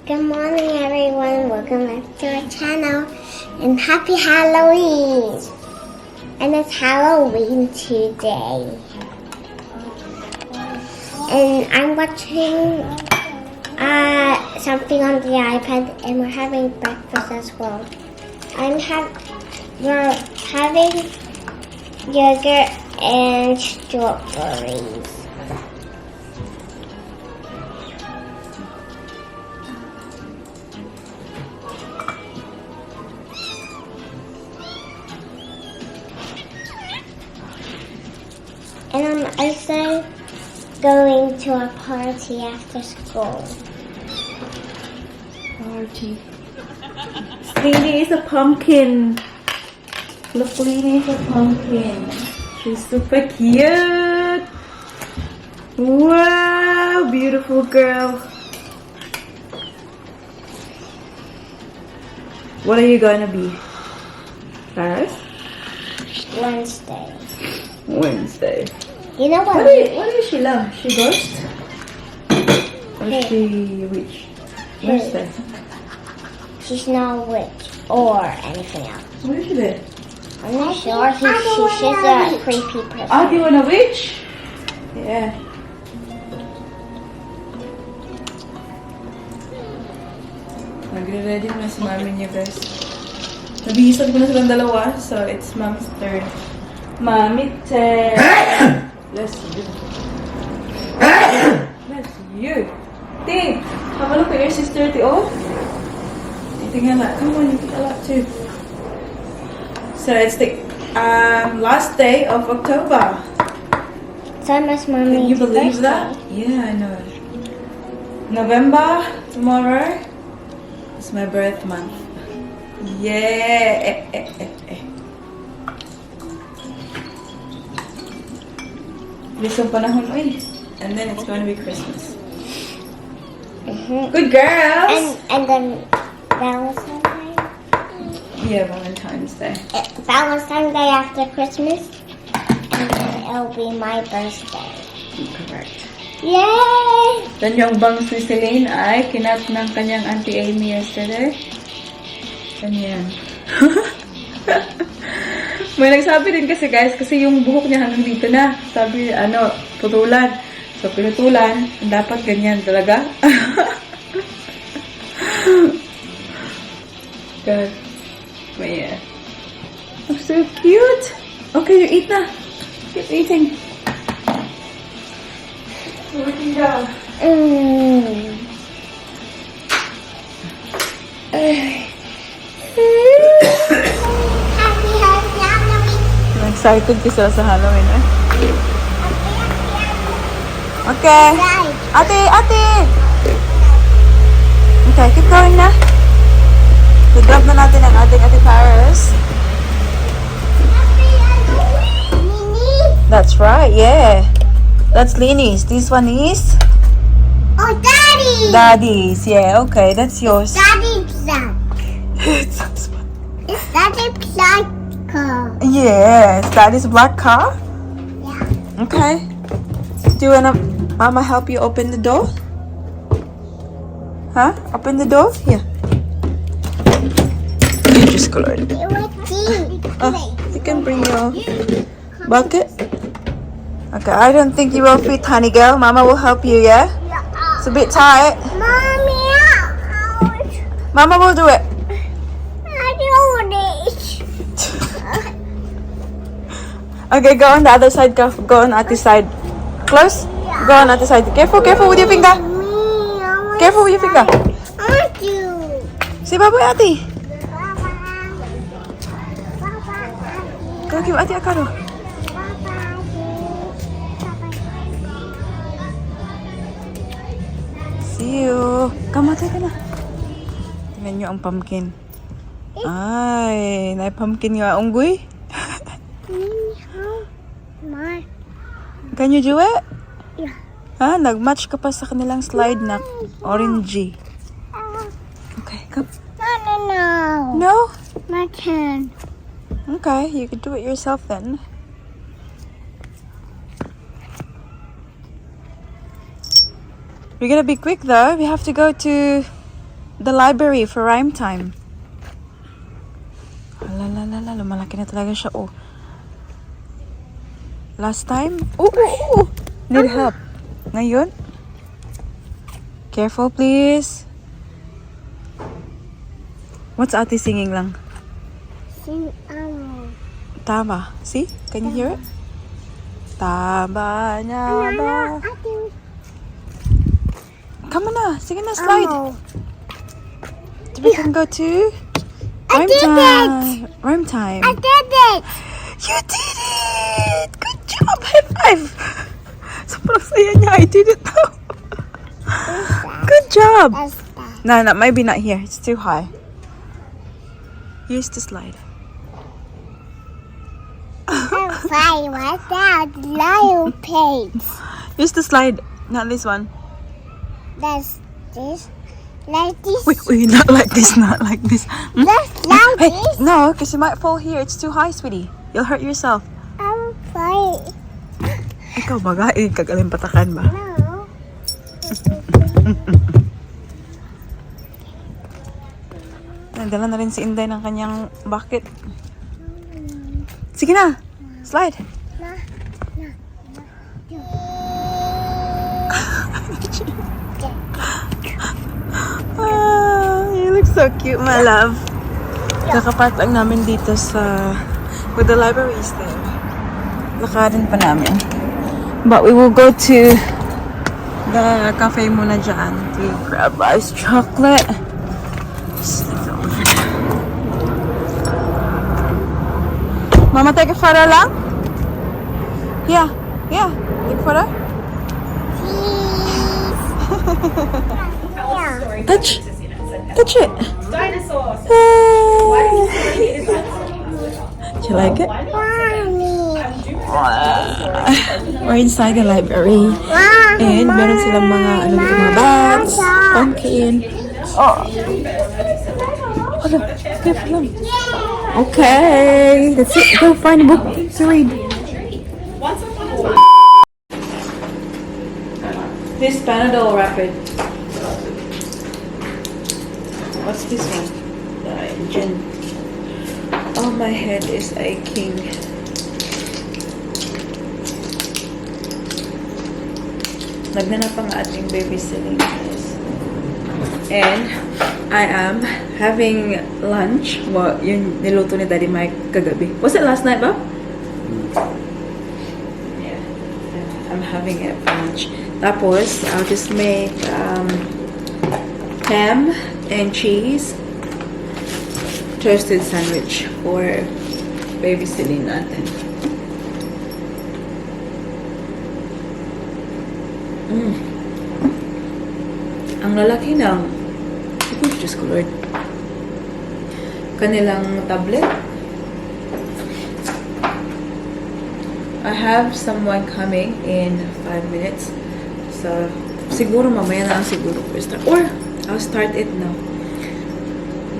Good morning, everyone. Welcome back to our channel, and happy Halloween! And it's Halloween today, and I'm watching something on the iPad, and we're having breakfast as well. We're having yogurt and strawberries. And I'm also going to a party after school. Party. Lady is a pumpkin. Look, Lady is a pumpkin. She's super cute. Wow, beautiful girl. What are you gonna be? Paris? Wednesday. You know what? What is she love? She ghost? Or is she witch? Wednesday. She's not a witch or anything else. What is she then? I'm not sure. She's a creepy person. Oh, do you want a witch? Yeah. Nagre-ready na si mami niya, guys. Nabihisan ko na silang dalawa, so it's mom's turn. Mommy turn. Bless you. Bless you. Ting, have a look at your sister, Tio. Tingnan na. Come on, you eat a lot too. So it's the last day of October. So much mommy. Can you believe that? Yeah, I know. November, tomorrow, is my birth month. Yeah. Lisong panahon, oy. And then it's going to be Christmas. Good girls! And then Valentine's Day? Yeah, Valentine's Day. Valentine's Day after Christmas. And then it'll be my birthday. Correct. Yay! Then yung bangs ni Celine ay kinat ng kanyang Auntie Amy yesterday. Ganyan. May nagsabi din kasi guys, kasi yung buhok niya hanggang dito na. Sabi, putulan. So, pinutulan. Dapat ganyan talaga. God. But yeah. Oh, so cute. Okay, you eat na. Keep eating. Where can you go? Excited ka sila sa Halloween, eh? Okay. Ate! Okay, keep going na. I-drop na natin ang ating Ate Paris. That's right, yeah. That's Lini's. This one is? Oh, Daddy! Daddy's, yeah, okay. That's yours. Daddy Black. It's Daddy Black car. Yes, Daddy's black car? Yeah. Okay. Do you wanna Mama help you open the door? Huh? Open the door? Here. You just go right. You can bring your bucket. Okay, I don't think you will fit, honey girl. Mama will help you, yeah? It's a bit tight. Mommy, Mama will do it. I don't need. Okay, go on the other side. Go on the other side. Close. Go on the other side. Careful with your finger. Careful with your finger. I want you. Say bye-bye, Ate. Go give Ate a cuddle. See you. Come, Ate, ka na. Tingnan nyo ang pumpkin. Ay, pumpkin nga unggoy. Can you do it? Yeah. Ha? Nag-match ka pa sa kanilang slide na orangey. Okay, come. No. No? My turn. Okay, you can do it yourself then. We gotta be quick though. We have to go to the library for rhyme time. Alalala, lumalaki na talaga siya. Oh. Last time? Oh. Need help. Ngayon? Careful, please. What's Ate singing lang? Sing Tama. See? Can you hear it? Tama niya ba? Come on na. Sige na, slide. We can go to rhyme time. Rhyme time. I did it! You did it! Good job! High five! Sobrang saya niya. I did it now. Good job! That's that. No, maybe not here. It's too high. Use the slide. I'm fine. What's that? Lion page. Use the slide. Not this one. That's this. Like this. Wait, not like this, not like this. Hmm? That's like Hey, this. no, because you might fall here. It's too high, sweetie. You'll hurt yourself. I'm fine. Ikaw baga, kagalimpatakan ba? No. Nagdala na rin si Inday ng kanyang bucket. Sige na, slide. You look so cute, my love. Kakapat lang namin dito sa with the library is there. Lakarin pa namin. But we will go to the cafe muna dyan to grab ice chocolate. Mama, take a photo lang? Yeah. Take a photo. Touch it. Dinosaurs. Do you like it? Mommy. We're inside the library. And meron silang mga bats, pumpkin. Careful lang. Okay, that's it. Go find a book to read. This Panadol Rapid. What's this one? Gin. Oh, my head is aching. Nagnanap ang ating babysitting guys. And I am having lunch. Well, yung niluto ni Daddy Mike kagabi. Was it last night, ba? Yeah. I'm having it for lunch. Tapos, I'll just make ham and cheese toasted sandwich for babysitting natin. Ang lalaki ng just ko, Lord. Kanilang tablet. I have someone coming in 5 minutes. So, siguro mamaya na lang siguro ko start. Or, I'll start it now.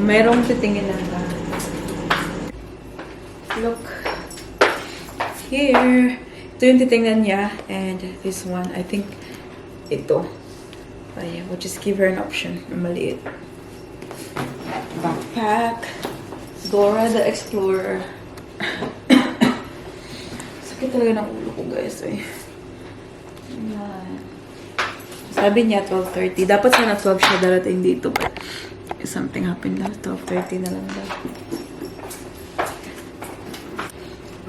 Merong titingin lang ba? Look. Here. Ito yung titingnan niya. And this one, I think, ito. But yeah, we'll just give her an option. Maliit. Backpack. Dora the Explorer. Sakit talaga ng ulo ko, guys. Eh. Sabi niya 12:30. Dapat sana 12 siya darating dito. But something happened na. 12:30 na lang daw.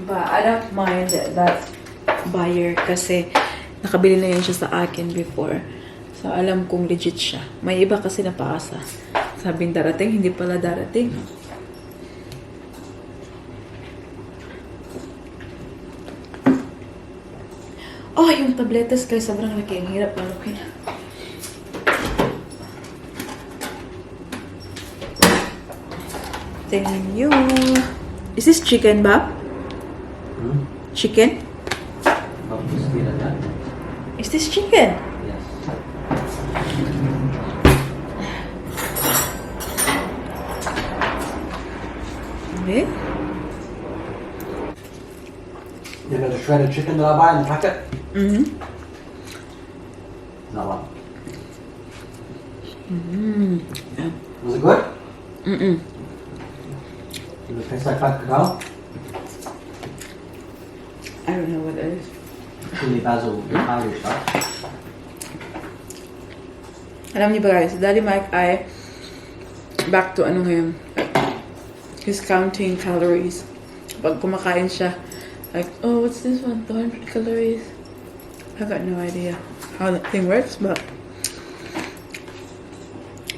But I don't mind that buyer kasi nakabili na yan siya sa akin before. So, alam kong legit siya. May iba kasi napaasa. Sabing darating, hindi pala darating. Oh, yung tabletas guys, sobrang laki. Ang hirap palukin. Tingnan nyo. Is this chicken, Bob? Chicken? Is this chicken? Okay. You know the shredded chicken that I buy in the packet? Mm-hmm. Not one. Was it good? Mm-mm. Does it taste like fried cacao? I don't know what it is. Chili basil, Irish stuff. Alam niyo ba guys, Daddy Mike ay back to ano ngayon, he's counting calories. Pag kumakain siya, like, oh, what's this one? 200 calories. I got no idea how that thing works, but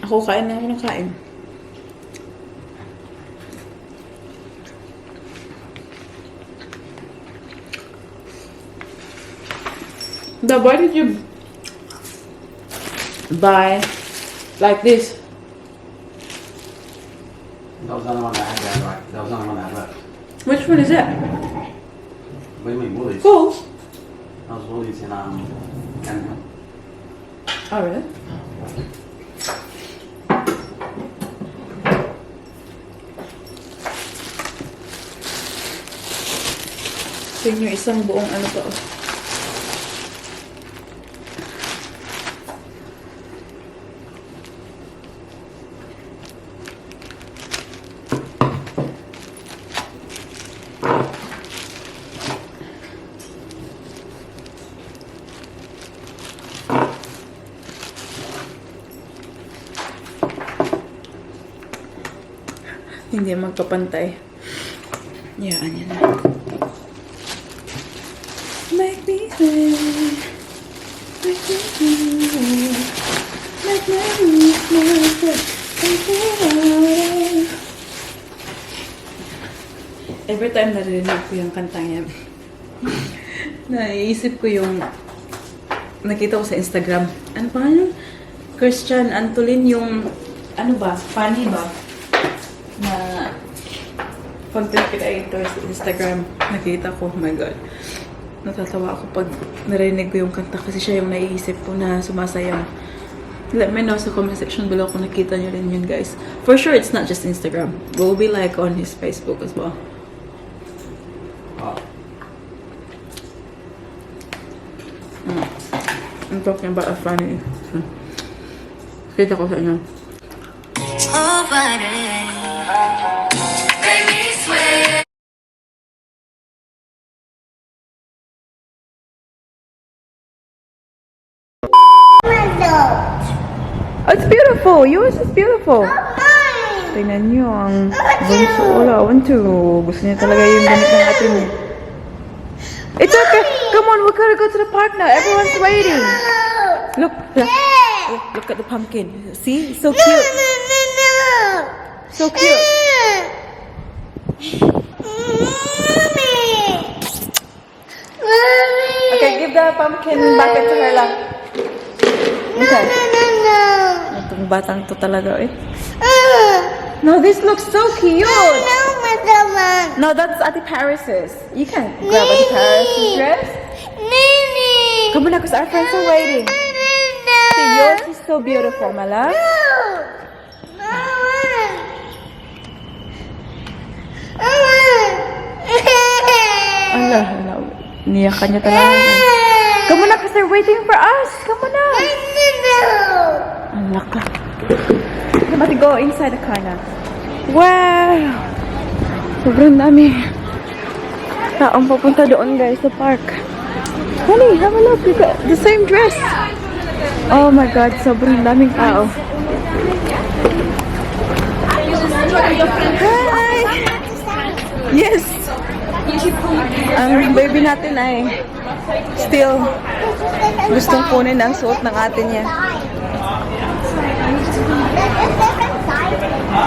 ako kain na ako ng kain. Dad, why did you buy like this? That was the only one that had that, right? That was the only one that had left. Which one is that? What do you mean, Woolies? Cool. That was Woolies in Canon. Oh, really? Tingnan nyo, isang buong ano to. Hindi magkapantay. Yaan yan na. Make me feel, make me feel, make me feel, every time narinig ko yung kantang yan, naiisip ko yung nakita ko sa Instagram. Ano pa yun? Christian Antolin, yung ano ba? Funny ba? Na content creator sa Instagram. Nakita ko, oh my god. Natatawa ako pag narinig ko yung kanta kasi siya yung naiisip ko na sumasayaw. Let me know sa comment section below kung nakita nyo rin yun, guys. For sure, it's not just Instagram. We'll be like on his Facebook as well. Oh. I'm talking about a funny. Kita ko sa inyo. Oh, it's beautiful. Yours is beautiful. Tingnan nyo ang bunso. Wala, gusto niya talaga yung ganit ng atin niya. It's okay. Come on, we gotta go to the park now. Everyone's waiting. Look, look at the pumpkin. See? So cute. So cute. Okay, give the pumpkin back to her lang. Okay. Itong batang to talaga eh. No, this looks so cute. No, that's Ate Paris's. You can't grab Ate Paris's dress. Come on, because our friends are waiting. See, yours is so beautiful, my love. Ala, niyakan niya talaga. Come on, because they're waiting for us. Come on na. Alaka. Come on, go inside the car now. Wow! Sobrang dami. Taong papunta doon, guys, sa park. Honey, have a look. You got the same dress. Oh my God, sobrang daming tao. Hi! Yes! Ang baby natin ay still gustong kunin ang suot ng atin niya.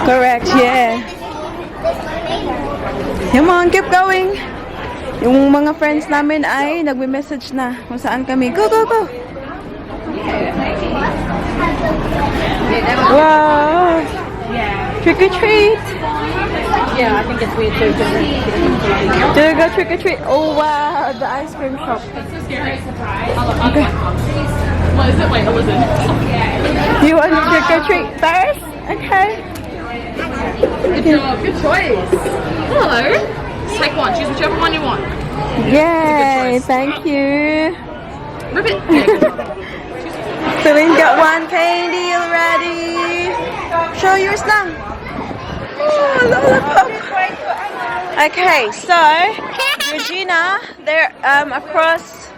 Correct, yeah. Come on, keep going. Yung mga friends namin ay nagme-message na kung saan kami. Go, go, go! Wow! Trick or treat! Yeah, I think it's weird too. Do you go trick or treat? Oh wow, the ice cream shop. That's so scary. Surprise. Okay. What is it? Wait, what was it? You want to trick or treat first? Okay. Good job. Good choice. Hello. Take one. Choose whichever one you want. Yay! Thank you. Rip it. Yeah. Celine got one candy already. Show yours now. Oh, lollipop. Okay, so Regina, they're across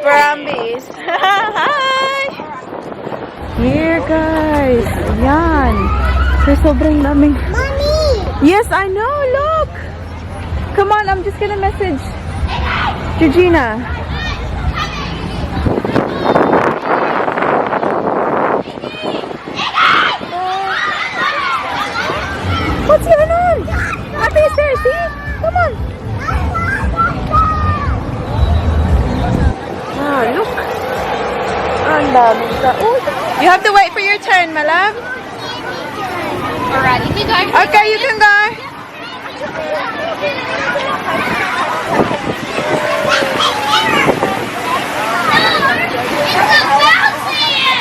Brumbies. Hi! Here guys, yan. So sobrang daming. Mommy! Yes, I know, look! Come on, I'm just gonna message Regina. What's going on? Ate is there, see? Come on. Oh, look. Ang daming tao. You have to wait for your turn, my love. Alright, you can go. Okay, you can go.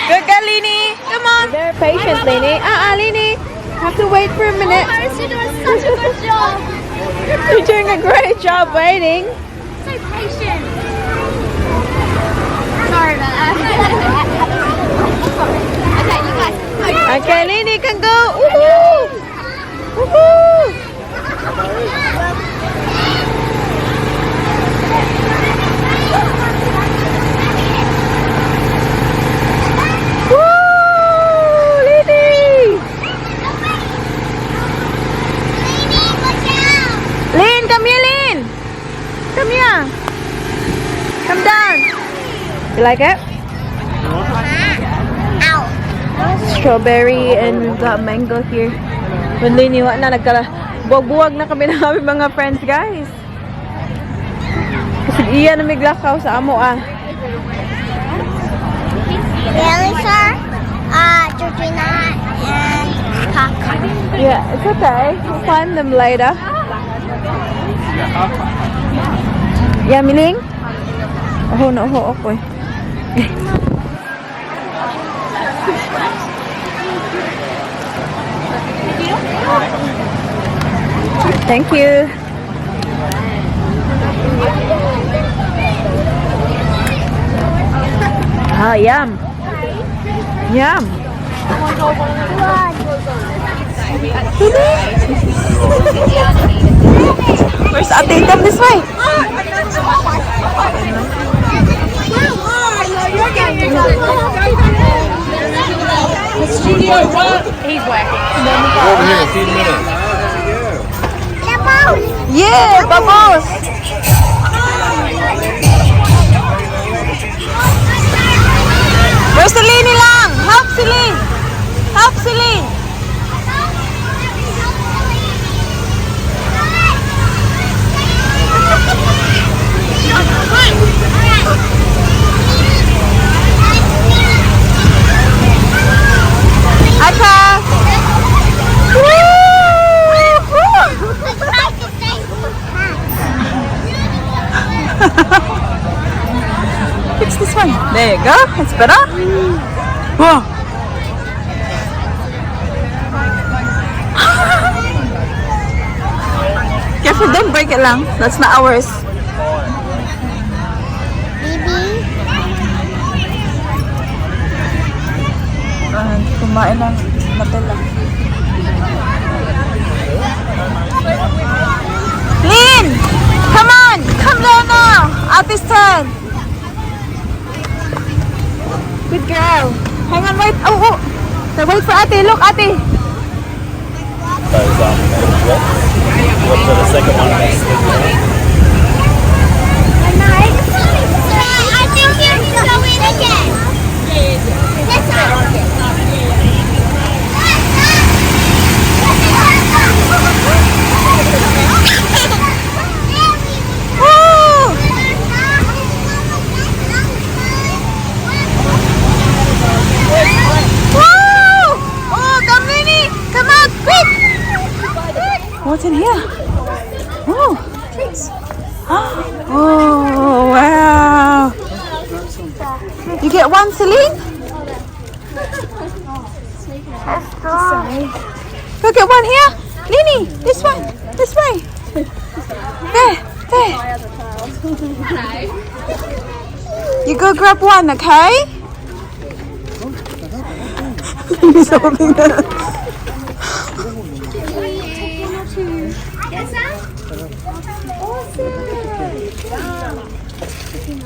Good girl, Lini. Come on. Very patient, Lini. Lini. Have to wait for a minute. You're doing such a good job. You're doing a great job waiting. So patient. Sorry about that. Okay, you guys. Okay, Lini can go. Woohoo! Woohoo! Woo! Lini! Lin, come here, Lin! Come here! Come down! You like it? Strawberry and we've got mango here. When liniwa na buwag-buwag na kami ng aming mga friends, guys. Kasi iya na miglakaw sa amo Really, sir? Georgina and Papa. Yeah, it's okay. We'll find them later. Yeah, Miling? Oh, no, okay. Thank you. Ah, yum. Yum. Where's Ate? Come this way. Studio one. He's working. Over here, see you in a minute. Yeah, bubbles. Where's Celine lang? Help Celine. Help Celine. Aka. Fix this one. There you go. It's better. Whoa. Careful, don't break it lang. That's not ours. Kumain ng matala. Lin! Come on! Come down now! Ate's turn! Good girl! Hang on, wait! Oh! So wait for Ate! Look, Ate! What's the second one? I think you're going again. This one. What's in here? Oh, treats. Oh, wow. You get one, Celine? Go get one here. Lini, this one. This way. There, there. You go grab one, okay? He's holding that.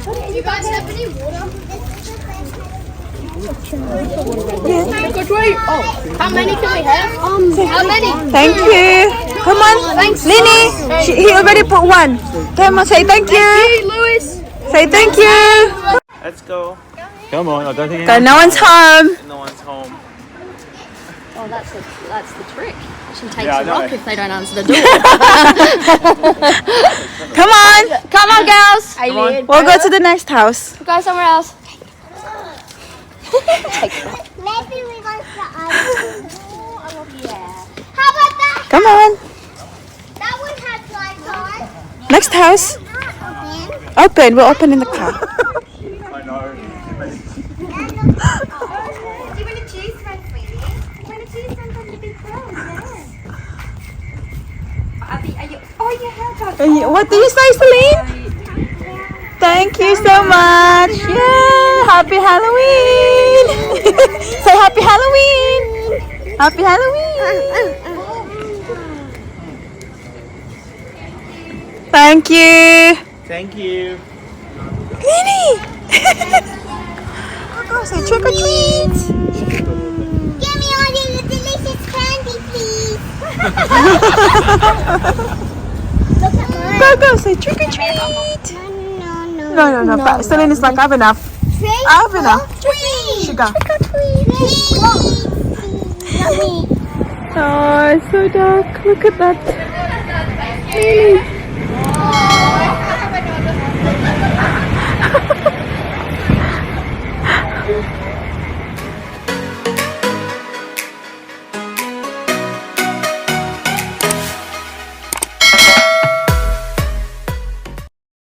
Do you guys have any water? How many can we have? How many? Thank you. Come on. Thanks. Nini, he already put one. Come on, say thank you. Hey, Lewis. Say thank you. Let's go. Come on, I don't think Go, no one's home. no one's home. Oh, that's the trick. She takes Yeah, I a know. rock if they don't answer the door. Come on. Come on, girls. We'll go to the next house. Go somewhere else. Maybe we go to the other. Yeah. How about that? Come on. That one has lights on. Next house. Open. Open. We'll open in the car. I know. Do you want to choose one, sweetie? You want to choose one from the big clothes? Yeah. What do you say, Celine? Thank you so much. Yeah. Happy Halloween. Say happy Halloween. Happy Halloween. Thank you. Thank you. Nini. Go say trick or treat. Give me all your delicious candy, please. Look at mine. Go say trick or treat. No. But Celine is like, I have enough. Trick I have enough. or treat. Sugar. Trick or treat. Yummy. Oh, it's so dark. Look at that. Really?